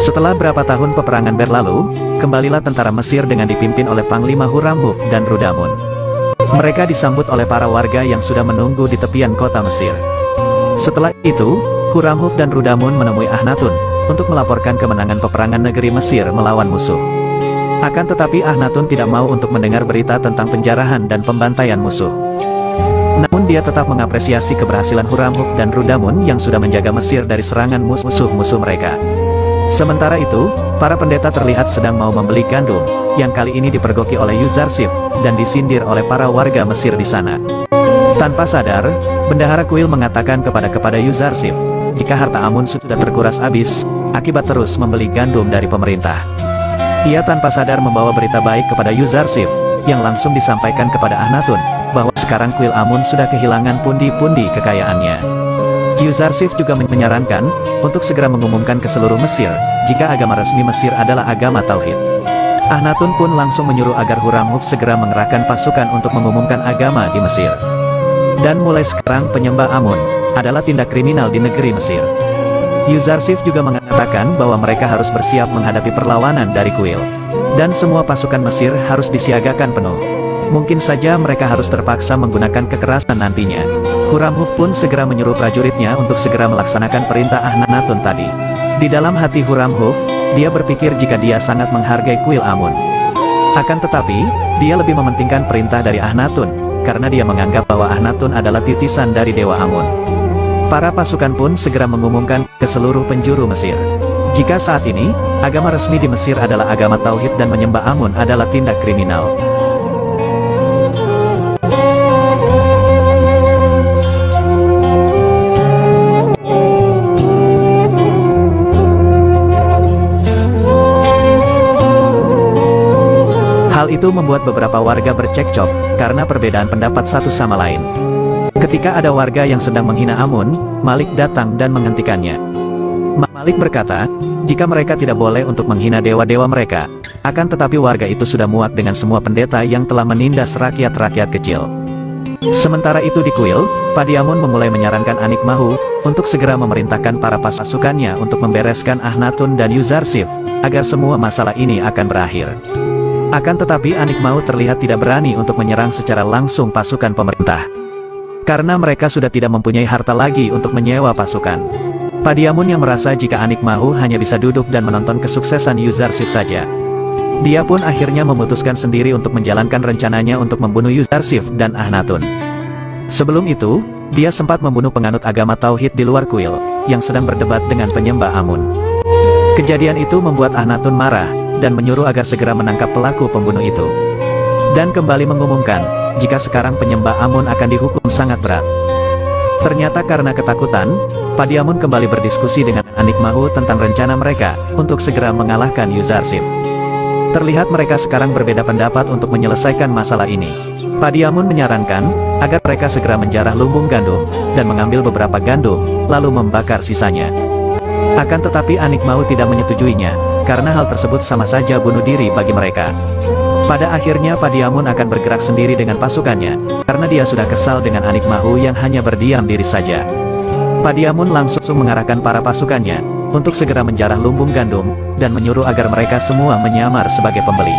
Setelah berapa tahun peperangan berlalu, kembalilah tentara Mesir dengan dipimpin oleh Panglima Huramhuf dan Rudamun. Mereka disambut oleh para warga yang sudah menunggu di tepian kota Mesir. Setelah itu, Huramhuf dan Rudamun menemui Akhnatun untuk melaporkan kemenangan peperangan negeri Mesir melawan musuh. Akan tetapi Akhnatun tidak mau untuk mendengar berita tentang penjarahan dan pembantaian musuh. Namun dia tetap mengapresiasi keberhasilan Huramhuf dan Rudamun yang sudah menjaga Mesir dari serangan musuh-musuh mereka. Sementara itu, para pendeta terlihat sedang mau membeli gandum, yang kali ini dipergoki oleh Yuzarsif, dan disindir oleh para warga Mesir di sana. Tanpa sadar, Bendahara Kuil mengatakan kepada Yuzarsif, jika harta Amun sudah terkuras habis, akibat terus membeli gandum dari pemerintah. Ia tanpa sadar membawa berita baik kepada Yuzarsif, yang langsung disampaikan kepada Akhnatun, bahwa sekarang Kuil Amun sudah kehilangan pundi-pundi kekayaannya. Yuzarsif juga menyarankan, untuk segera mengumumkan ke seluruh Mesir, jika agama resmi Mesir adalah agama Tauhid. Akhnatun pun langsung menyuruh agar Huramhuf segera mengerahkan pasukan untuk mengumumkan agama di Mesir. Dan mulai sekarang penyembah Amun adalah tindak kriminal di negeri Mesir. Yuzarsif juga mengatakan bahwa mereka harus bersiap menghadapi perlawanan dari Kuil. Dan semua pasukan Mesir harus disiagakan penuh. Mungkin saja mereka harus terpaksa menggunakan kekerasan nantinya. Huramhuf pun segera menyuruh prajuritnya untuk segera melaksanakan perintah Akhnatun tadi. Di dalam hati Huramhuf, dia berpikir jika dia sangat menghargai Kuil Amun. Akan tetapi, dia lebih mementingkan perintah dari Akhnatun, karena dia menganggap bahwa Akhnatun adalah titisan dari Dewa Amun. Para pasukan pun segera mengumumkan ke seluruh penjuru Mesir. Jika saat ini, agama resmi di Mesir adalah agama Tauhid dan menyembah Amun adalah tindak kriminal. Hal itu membuat beberapa warga bercekcok, karena perbedaan pendapat satu sama lain. Ketika ada warga yang sedang menghina Amun, Malik datang dan menghentikannya. Malik berkata, jika mereka tidak boleh untuk menghina dewa-dewa mereka, akan tetapi warga itu sudah muak dengan semua pendeta yang telah menindas rakyat-rakyat kecil. Sementara itu di Kuil, Padiamun memulai menyarankan Anikmahu, untuk segera memerintahkan para pasukannya untuk membereskan Akhnatun dan Yuzarsif, agar semua masalah ini akan berakhir. Akan tetapi Anikmahu terlihat tidak berani untuk menyerang secara langsung pasukan pemerintah. Karena mereka sudah tidak mempunyai harta lagi untuk menyewa pasukan. Padiamun yang merasa jika Anikmahu hanya bisa duduk dan menonton kesuksesan Yuzarsif saja. Dia pun akhirnya memutuskan sendiri untuk menjalankan rencananya untuk membunuh Yuzarsif dan Akhnatun. Sebelum itu, dia sempat membunuh penganut agama Tauhid di luar Kuil, yang sedang berdebat dengan penyembah Amun. Kejadian itu membuat Akhnatun marah, dan menyuruh agar segera menangkap pelaku pembunuh itu. Dan kembali mengumumkan, jika sekarang penyembah Amun akan dihukum sangat berat. Ternyata karena ketakutan, Padiamun kembali berdiskusi dengan Anikmahu tentang rencana mereka, untuk segera mengalahkan Yuzarsif. Terlihat mereka sekarang berbeda pendapat untuk menyelesaikan masalah ini. Padiamun menyarankan, agar mereka segera menjarah lumbung gandum, dan mengambil beberapa gandum, lalu membakar sisanya. Akan tetapi Anikmahu tidak menyetujuinya, karena hal tersebut sama saja bunuh diri bagi mereka. Pada akhirnya Padiamun akan bergerak sendiri dengan pasukannya, karena dia sudah kesal dengan Anikmahu yang hanya berdiam diri saja. Padiamun langsung mengarahkan para pasukannya, untuk segera menjarah lumbung gandum, dan menyuruh agar mereka semua menyamar sebagai pembeli.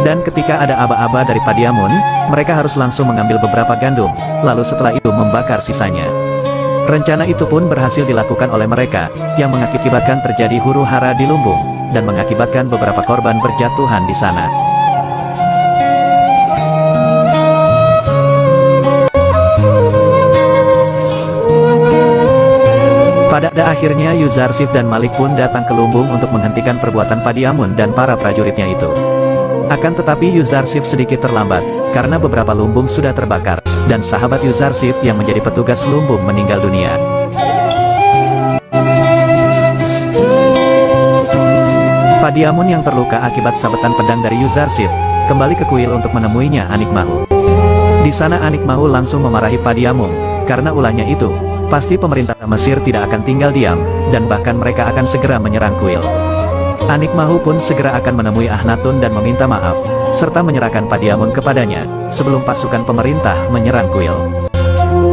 Dan ketika ada aba-aba dari Padiamun, mereka harus langsung mengambil beberapa gandum, lalu setelah itu membakar sisanya. Rencana itu pun berhasil dilakukan oleh mereka, yang mengakibatkan terjadi huru-hara di lumbung, dan mengakibatkan beberapa korban berjatuhan di sana. Pada akhirnya Yuzarsif dan Malik pun datang ke lumbung untuk menghentikan perbuatan Padiamun dan para prajuritnya itu. Akan tetapi Yuzarsif sedikit terlambat, karena beberapa lumbung sudah terbakar, dan sahabat Yuzarsif yang menjadi petugas lumbung meninggal dunia. Padiamun yang terluka akibat sabetan pedang dari Yuzarsif, kembali ke Kuil untuk menemuinya Anikmahu. Di sana Anikmahu langsung memarahi Padiamun, karena ulahnya itu, pasti pemerintah Mesir tidak akan tinggal diam, dan bahkan mereka akan segera menyerang Kuil. Anikmahu pun segera akan menemui Akhnatun dan meminta maaf, serta menyerahkan Padiamun kepadanya, sebelum pasukan pemerintah menyerang Kuil.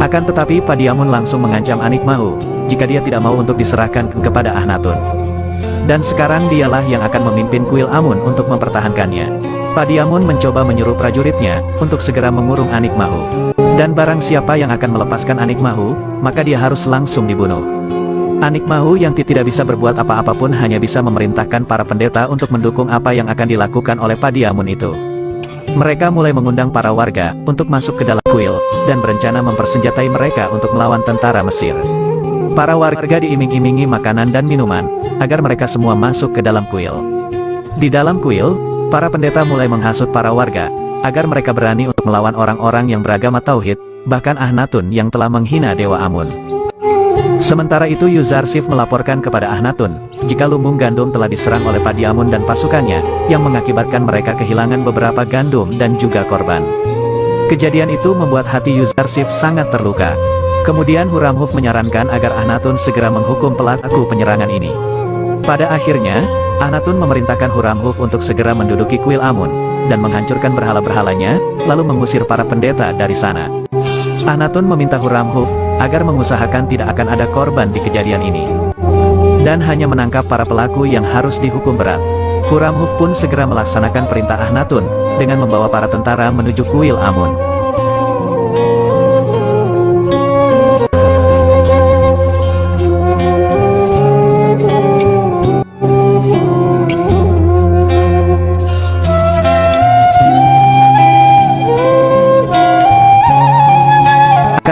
Akan tetapi Padiamun langsung mengancam Anikmahu, jika dia tidak mau untuk diserahkan kepada Akhnatun. Dan sekarang dialah yang akan memimpin kuil Amun untuk mempertahankannya. Padiamun mencoba menyuruh prajuritnya untuk segera mengurung Anik Mahu. Dan barang siapa yang akan melepaskan Anik Mahu, maka dia harus langsung dibunuh. Anik Mahu yang tidak bisa berbuat apa-apa pun hanya bisa memerintahkan para pendeta untuk mendukung apa yang akan dilakukan oleh Padiamun itu. Mereka mulai mengundang para warga untuk masuk ke dalam kuil, dan berencana mempersenjatai mereka untuk melawan tentara Mesir. Para warga diiming-imingi makanan dan minuman, agar mereka semua masuk ke dalam kuil. Di dalam kuil, para pendeta mulai menghasut para warga, agar mereka berani untuk melawan orang-orang yang beragama Tauhid, bahkan Akhnatun yang telah menghina Dewa Amun. Sementara itu Yuzarsif melaporkan kepada Akhnatun, jika lumbung gandum telah diserang oleh Padiamun dan pasukannya, yang mengakibatkan mereka kehilangan beberapa gandum dan juga korban. Kejadian itu membuat hati Yuzarsif sangat terluka. Kemudian Huramhuf menyarankan agar Akhnatun segera menghukum pelaku penyerangan ini. Pada akhirnya, Akhnatun memerintahkan Huramhuf untuk segera menduduki kuil Amun, dan menghancurkan berhala-berhalanya, lalu mengusir para pendeta dari sana. Akhnatun meminta Huramhuf agar mengusahakan tidak akan ada korban di kejadian ini, dan hanya menangkap para pelaku yang harus dihukum berat. Huramhuf pun segera melaksanakan perintah Akhnatun, dengan membawa para tentara menuju kuil Amun.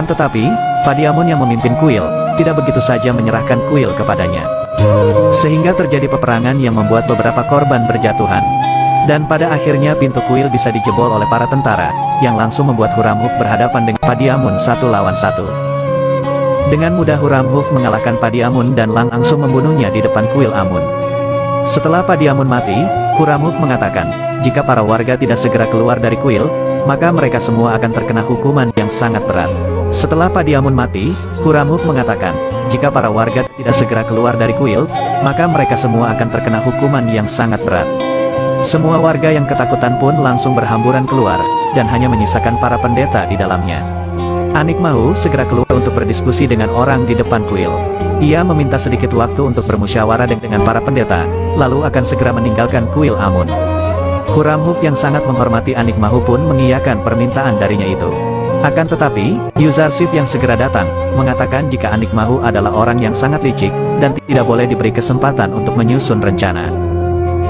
Tetapi, Padiamun yang memimpin kuil, tidak begitu saja menyerahkan kuil kepadanya. Sehingga terjadi peperangan yang membuat beberapa korban berjatuhan. Dan pada akhirnya pintu kuil bisa dijebol oleh para tentara, yang langsung membuat Huramhuf berhadapan dengan Padiamun 1 lawan 1. Dengan mudah Huramhuf mengalahkan Padiamun dan langsung membunuhnya di depan kuil Amun. Setelah Padiamun mati, Huramhuf mengatakan, jika para warga tidak segera keluar dari kuil, maka mereka semua akan terkena hukuman yang sangat berat. Setelah Padiamun mati, Huramhuf mengatakan, jika para warga tidak segera keluar dari kuil, maka mereka semua akan terkena hukuman yang sangat berat. Semua warga yang ketakutan pun langsung berhamburan keluar, dan hanya menyisakan para pendeta di dalamnya. Anik Mahu segera keluar untuk berdiskusi dengan orang di depan kuil. Ia meminta sedikit waktu untuk bermusyawarah dengan para pendeta, lalu akan segera meninggalkan kuil Amun. Huramhuf yang sangat menghormati Anik Mahu pun mengiyakan permintaan darinya itu. Akan tetapi, Yuzarsif yang segera datang, mengatakan jika Anik Mahu adalah orang yang sangat licik, dan tidak boleh diberi kesempatan untuk menyusun rencana.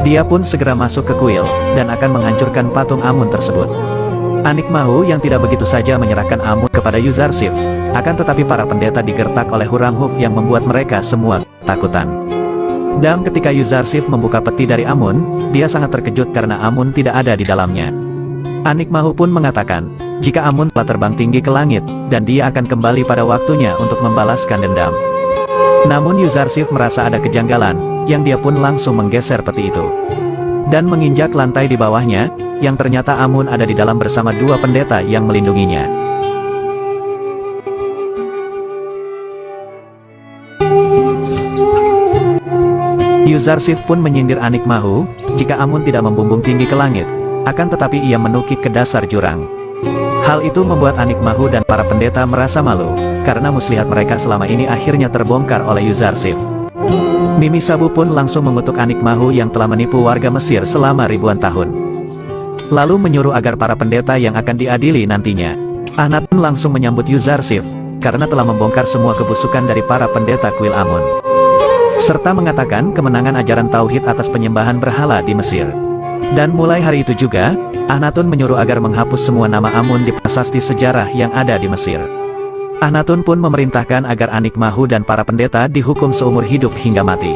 Dia pun segera masuk ke kuil, dan akan menghancurkan patung Amun tersebut. Anik Mahu yang tidak begitu saja menyerahkan Amun kepada Yuzarsif, akan tetapi para pendeta digertak oleh Huramhuf yang membuat mereka semua ketakutan. Dan ketika Yuzarsif membuka peti dari Amun, dia sangat terkejut karena Amun tidak ada di dalamnya. Anik Mahu pun mengatakan, jika Amun telah terbang tinggi ke langit, dan dia akan kembali pada waktunya untuk membalaskan dendam. Namun Yuzarsif merasa ada kejanggalan, yang dia pun langsung menggeser peti itu. Dan menginjak lantai di bawahnya, yang ternyata Amun ada di dalam bersama 2 pendeta yang melindunginya. Yuzarsif pun menyindir Anik Mahu, jika Amun tidak membumbung tinggi ke langit, akan tetapi ia menukik ke dasar jurang. Hal itu membuat Anik Mahu dan para pendeta merasa malu, karena muslihat mereka selama ini akhirnya terbongkar oleh Yuzarsif. Mimi Sabu pun langsung mengutuk Anik Mahu yang telah menipu warga Mesir selama ribuan tahun. Lalu menyuruh agar para pendeta yang akan diadili nantinya. Akhnatun langsung menyambut Yuzarsif, karena telah membongkar semua kebusukan dari para pendeta kuil Amun. Serta mengatakan kemenangan ajaran Tauhid atas penyembahan berhala di Mesir. Dan mulai hari itu juga, Akhnatun menyuruh agar menghapus semua nama Amun di prasasti sejarah yang ada di Mesir. Akhnatun pun memerintahkan agar Anik Mahu dan para pendeta dihukum seumur hidup hingga mati.